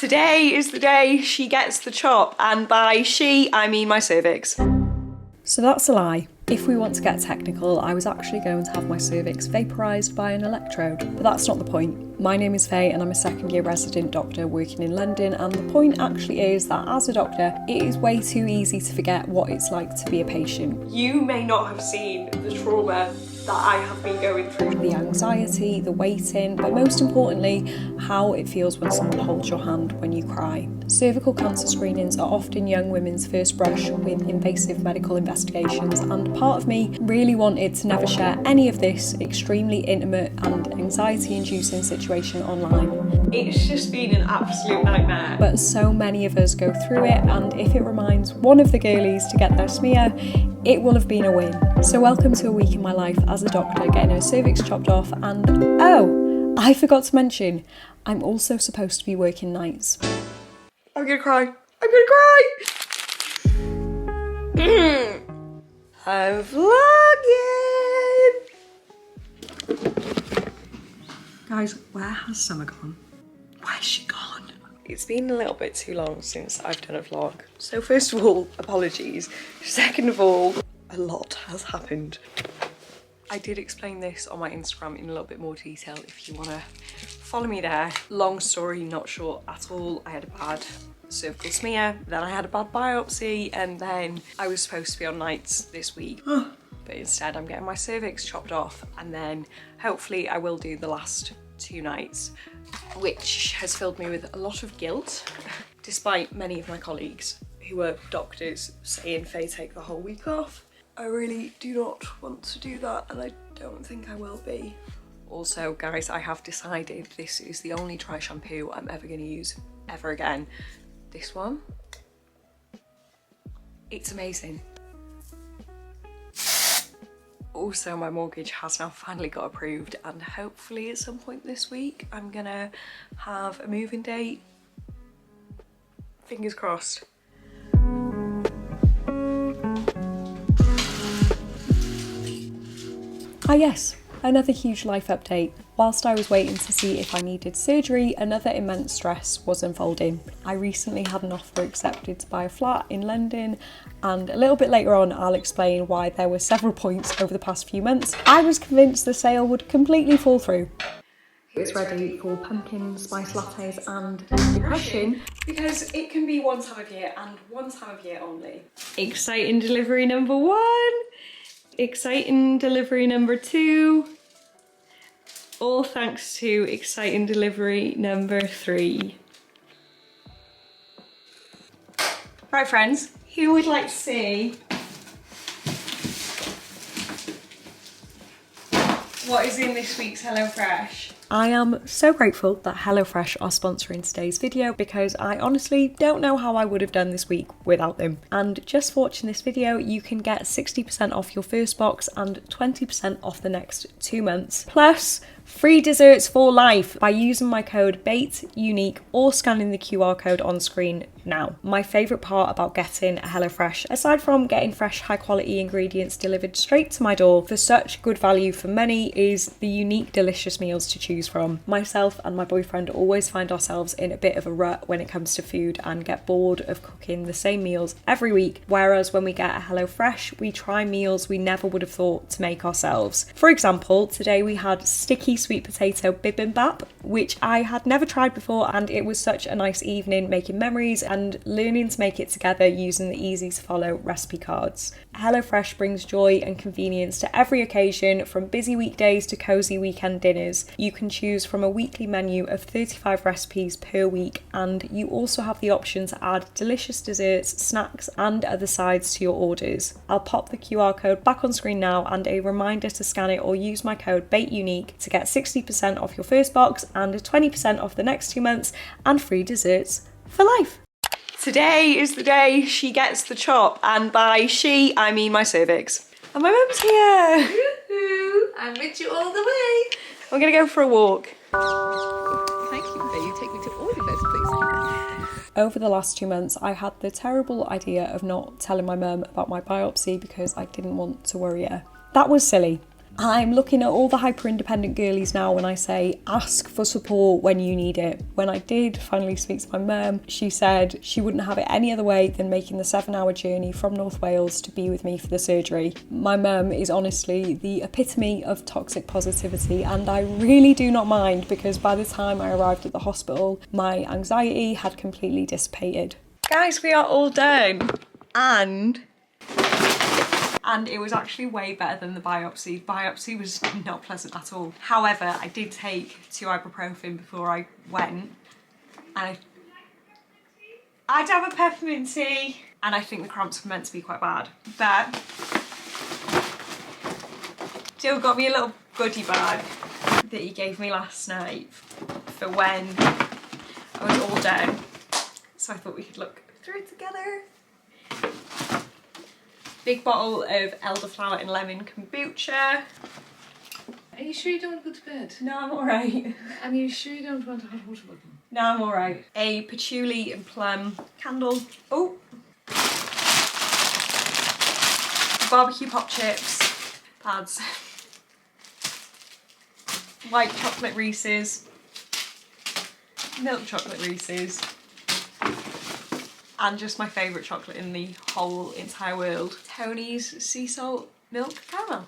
Today is the day she gets the chop, and by she, I mean my cervix. So that's a lie. If we want to get technical, I was actually going to have my cervix vaporised by an electrode, but that's not the point. My name is Faye and I'm a second year resident doctor working in London, and the point actually is that as a doctor, it is way too easy to forget what it's like to be a patient. You may not have seen the trauma that I have been going through. The anxiety, the waiting, but most importantly, how it feels when someone holds your hand when you cry. Cervical cancer screenings are often young women's first brush with invasive medical investigations, and part of me really wanted to never share any of this extremely intimate and anxiety-inducing situation online. It's just been an absolute nightmare. But so many of us go through it, and if it reminds one of the girlies to get their smear, it will have been a win. So welcome to a week in my life as a doctor, getting her cervix chopped off, and oh, I forgot to mention, I'm also supposed to be working nights. I'm gonna cry. I'm gonna cry! I'm vlogging! Guys, where has Summer gone? Where's she gone? It's been a little bit too long since I've done a vlog. So first of all, apologies. Second of all, a lot has happened. I did explain this on my Instagram in a little bit more detail if you want to follow me there. Long story, not short at all. I had a bad cervical smear, then I had a bad biopsy, and then I was supposed to be on nights this week. But instead I'm getting my cervix chopped off, and then hopefully I will do the last 2 nights, which has filled me with a lot of guilt, despite many of my colleagues who are doctors saying, Faye, take the whole week off. I really do not want to do that, and I don't think I will be. Also, guys, I have decided this is the only dry shampoo I'm ever going to use ever again. This one, it's amazing. Also, my mortgage has now finally got approved, and hopefully at some point this week I'm gonna have a moving date. Fingers crossed. Ah yes, another huge life update. Whilst I was waiting to see if I needed surgery, another immense stress was unfolding. I recently had an offer accepted to buy a flat in London, and a little bit later on I'll explain why there were several points over the past few months I was convinced the sale would completely fall through. It's ready for pumpkin spice lattes and depression, because it can be one time of year and one time of year only. Exciting delivery number 1. Exciting delivery number 2. All thanks to exciting delivery number 3. Right, friends, who would like to see what is in this week's HelloFresh? I am so grateful that HelloFresh are sponsoring today's video, because I honestly don't know how I would have done this week without them. And just for watching this video, you can get 60% off your first box and 20% off the next 2 months. Plus, free desserts for life by using my code BATEUNIQUE or scanning the QR code on screen now. My favourite part about getting a HelloFresh, aside from getting fresh, high quality ingredients delivered straight to my door for such good value for money, is the unique, delicious meals to choose from. Myself and my boyfriend always find ourselves in a bit of a rut when it comes to food and get bored of cooking the same meals every week, whereas when we get a HelloFresh, we try meals we never would have thought to make ourselves. For example, today we had sticky sweet potato bibimbap, which I had never tried before, and it was such a nice evening making memories and learning to make it together using the easy to follow recipe cards. HelloFresh brings joy and convenience to every occasion, from busy weekdays to cozy weekend dinners. You can choose from a weekly menu of 35 recipes per week, and you also have the option to add delicious desserts, snacks and other sides to your orders. I'll pop the QR code back on screen now, and a reminder to scan it or use my code BATEUNIQUE to get 60% off your first box and 20% off the next 2 months, and free desserts for life. Today is the day she gets the chop, and by she, I mean my cervix. And my mum's here. Woohoo! I'm with you all the way. I'm gonna go for a walk. Thank you. May you take me to all your best places. Over the last 2 months, I had the terrible idea of not telling my mum about my biopsy because I didn't want to worry her. That was silly. I'm looking at all the hyper-independent girlies now when I say ask for support when you need it. When I did finally speak to my mum, she said she wouldn't have it any other way than making the 7-hour journey from North Wales to be with me for the surgery. My mum is honestly the epitome of toxic positivity, and I really do not mind because by the time I arrived at the hospital, my anxiety had completely dissipated. Guys, we are all done. And it was actually way better than the biopsy. Biopsy was not pleasant at all. However, I did take 2 ibuprofen before I went. And I'd have a peppermint tea. And I think the cramps were meant to be quite bad. But Jill got me a little goodie bag that he gave me last night for when I was all done. So I thought we could look through it together. Big bottle of elderflower and lemon kombucha. Are you sure you don't want to go to bed? No, I'm alright. And are you sure you don't want a hot water bottle? No, I'm alright. A patchouli and plum candle. Oh! Barbecue pop chips. Pads. White chocolate Reese's. Milk chocolate Reese's. And just my favourite chocolate in the whole entire world. Tony's sea salt milk caramel.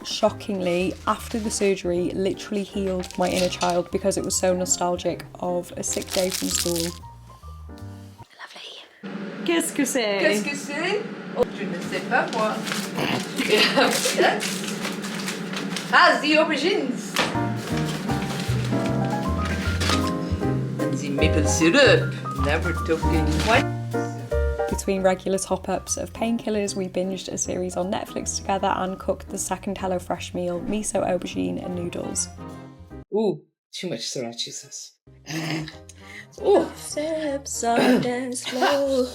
Shockingly, after the surgery, literally healed my inner child because it was so nostalgic of a sick day from school. Lovely. Qu'est-ce que c'est? Qu'est-ce que c'est? Oh, je ne sais pas moi. Ah, the aubergines. Maple syrup, never token. What? Between regular top-ups of painkillers, we binged a series on Netflix together and cooked the second HelloFresh meal, miso aubergine and noodles. Ooh, too much sriracha sauce. Ooh. Step soft and slow.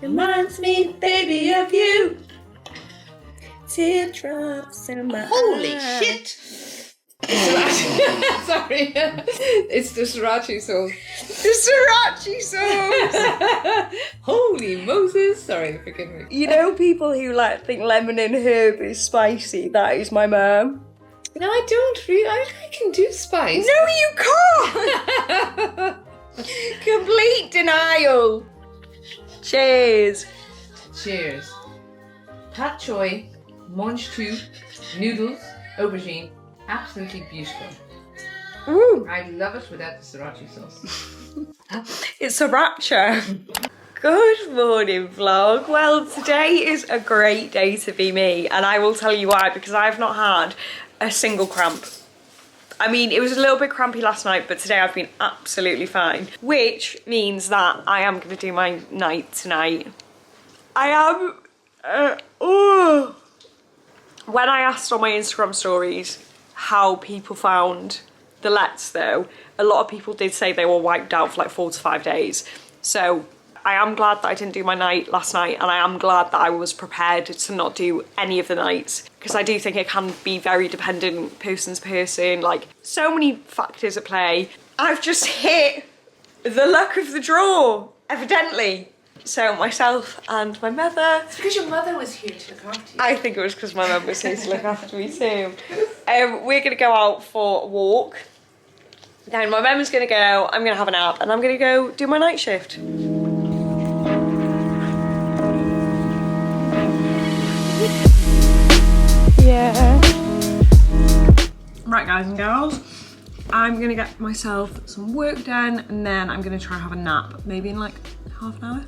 Reminds me, baby, of you. Teardrops in my Holy eyes. shit! Sorry, it's the sriracha sauce. The sriracha sauce! Holy Moses! Sorry, forgive me. You know people who like think lemon and herb is spicy? That is my mum. No, I don't really. I can do spice. No, you can't! Complete denial. Cheers. Cheers. Pat choy, mange tout, noodles, aubergine. Absolutely beautiful. Ooh. I love it without the sriracha sauce. It's sriracha. Good morning, vlog. Well, today is a great day to be me, and I will tell you why, because I've not had a single cramp. I mean, it was a little bit crampy last night, but today I've been absolutely fine, which means that I am going to do my night tonight. I am... When I asked on my Instagram stories how people found the lets though, a lot of people did say they were wiped out for like 4 to 5 days. So I am glad that I didn't do my night last night, and I am glad that I was prepared to not do any of the nights, because I do think it can be very dependent person to person, like so many factors at play. I've just hit the luck of the draw, evidently. So myself and my mother. It's because your mother was here to look after you. I think it was because my mum was here to look after me too. We're going to go out for a walk. Then my mum's going to go, I'm going to have a nap, and I'm going to go do my night shift. Yeah. Right, guys and girls. I'm going to get myself some work done, and then I'm going to try and have a nap. Maybe in like half an hour.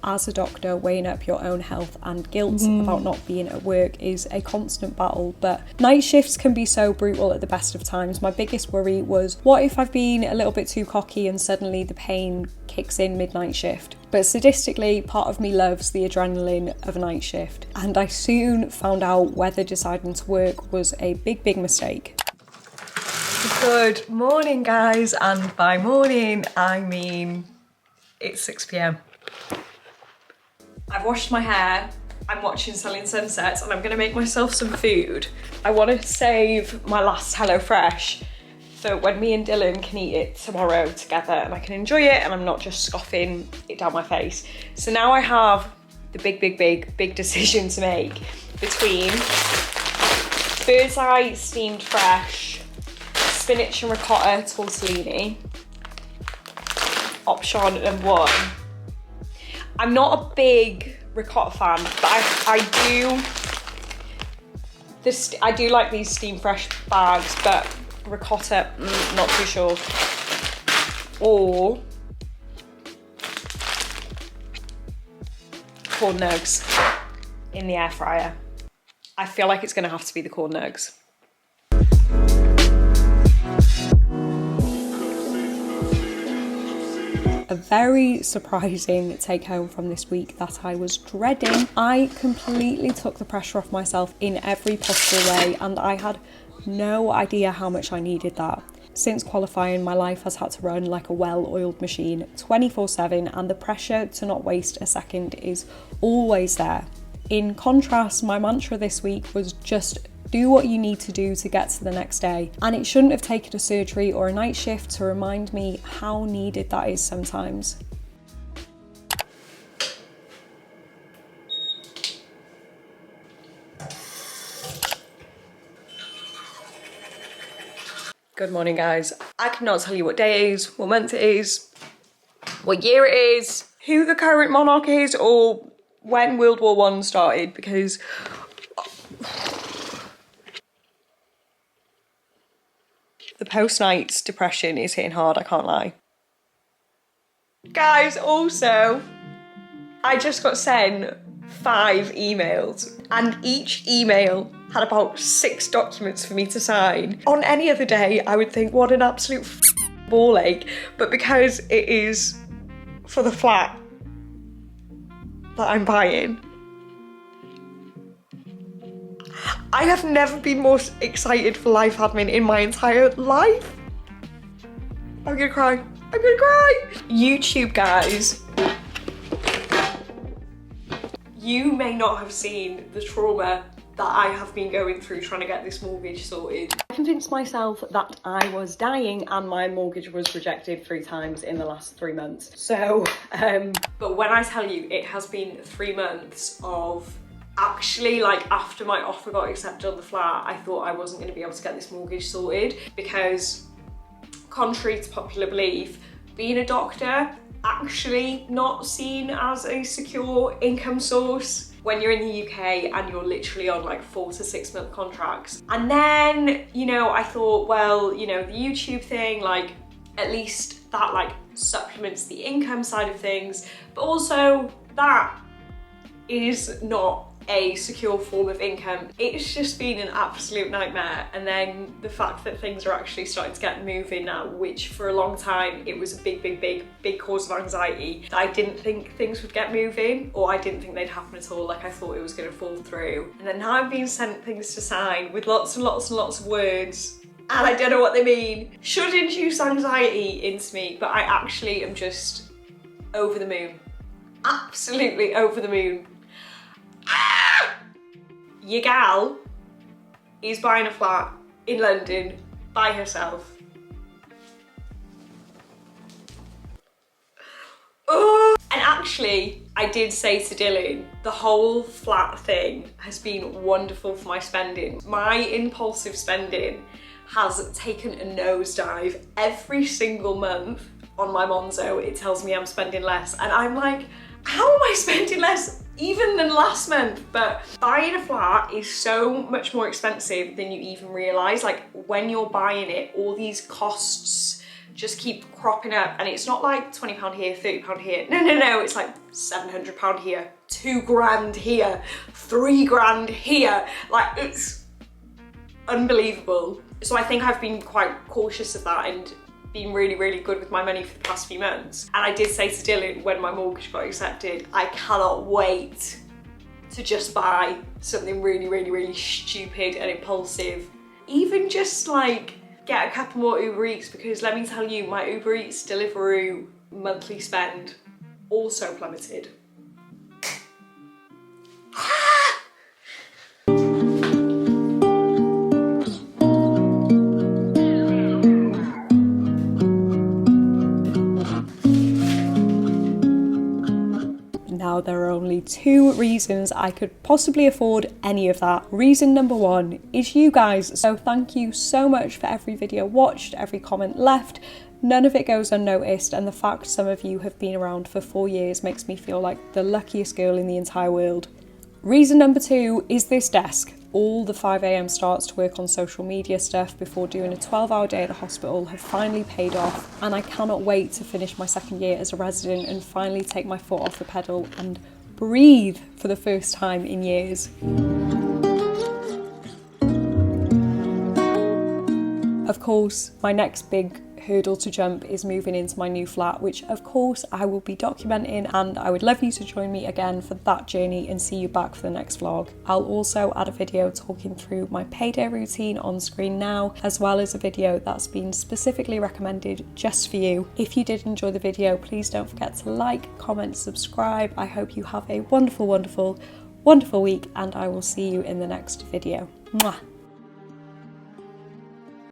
As a doctor, weighing up your own health and guilt about not being at work is a constant battle, but night shifts can be so brutal at the best of times. My biggest worry was, what if I've been a little bit too cocky and suddenly the pain kicks in midnight shift? But sadistically, part of me loves the adrenaline of a night shift, and I soon found out whether deciding to work was a big mistake. Good morning, guys, and by morning I mean it's 6 p.m. I've washed my hair, I'm watching Selling Sunsets, and I'm gonna make myself some food. I wanna save my last HelloFresh for when me and Dylan can eat it tomorrow together, and I can enjoy it and I'm not just scoffing it down my face. So now I have the big decision to make between bird's eye steamed fresh, spinach and ricotta tortellini, option number 1. I'm not a big ricotta fan, but I do like these steamed fresh bags, but ricotta, not too sure. Or corn nugs in the air fryer. I feel like it's gonna have to be the corn nugs. A very surprising take home from this week that I was dreading. I completely took the pressure off myself in every possible way, and I had no idea how much I needed that. Since qualifying, my life has had to run like a well-oiled machine 24/7, and the pressure to not waste a second is always there. In contrast, my mantra this week was just do what you need to do to get to the next day. And it shouldn't have taken a surgery or a night shift to remind me how needed that is sometimes. Good morning, guys. I cannot tell you what day it is, what month it is, what year it is, who the current monarch is, or when World War I started, because the post-night depression is hitting hard, I can't lie. Guys, also, I just got sent 5 emails, and each email had about 6 documents for me to sign. On any other day, I would think, what an absolute ball ache, but because it is for the flat that I'm buying, I have never been more excited for life admin in my entire life. I'm gonna cry. I'm gonna cry. YouTube, guys. You may not have seen the trauma that I have been going through trying to get this mortgage sorted. I convinced myself that I was dying and my mortgage was rejected 3 times in the last 3 months. So, but when I tell you it has been 3 months of actually, like, after my offer got accepted on the flat, I thought I wasn't going to be able to get this mortgage sorted because, contrary to popular belief, being a doctor actually not seen as a secure income source when you're in the UK and you're literally on like 4 to 6 month contracts. And then, you know, I thought, well, you know, the YouTube thing, like, at least that like supplements the income side of things, but also that is not a secure form of income. It's just been an absolute nightmare. And then the fact that things are actually starting to get moving now, which for a long time it was a big cause of anxiety, that I didn't think things would get moving, or I didn't think they'd happen at all. Like, I thought it was going to fall through. And then now I'm being sent things to sign with lots and lots and lots of words, and I don't know what they mean. Should induce anxiety into me, but I actually am just over the moon. Absolutely over the moon. Your gal is buying a flat in London by herself. Oh! And actually, I did say to Dylan, the whole flat thing has been wonderful for my spending. My impulsive spending has taken a nosedive every single month. On my Monzo, it tells me I'm spending less, and I'm like, how am I spending less even than last month? But buying a flat is so much more expensive than you even realise. Like, when you're buying it, all these costs just keep cropping up, and it's not like £20 here, £30 here. No, it's like £700 here, 2 grand here, 3 grand here. Like, it's unbelievable. So I think I've been quite cautious of that and been really good with my money for the past few months. And I did say to Dylan when my mortgage got accepted, I cannot wait to just buy something really stupid and impulsive. Even just like get a couple more Uber Eats, because let me tell you, my Uber Eats Deliveroo monthly spend also plummeted. Now there are only 2 reasons I could possibly afford any of that. Reason number 1 is you guys. So thank you so much for every video watched, every comment left. None of it goes unnoticed, and the fact some of you have been around for 4 years makes me feel like the luckiest girl in the entire world. Reason number 2 is this desk. All the 5 AM starts to work on social media stuff before doing a 12-hour day at the hospital have finally paid off, and I cannot wait to finish my 2nd year as a resident and finally take my foot off the pedal and breathe for the first time in years. Of course, my next big hurdle to jump is moving into my new flat, which of course I will be documenting, and I would love you to join me again for that journey and see you back for the next vlog. I'll also add a video talking through my payday routine on screen now, as well as a video that's been specifically recommended just for you. If you did enjoy the video, please don't forget to like, comment, subscribe. I hope you have a wonderful, wonderful, wonderful week, and I will see you in the next video. Mwah!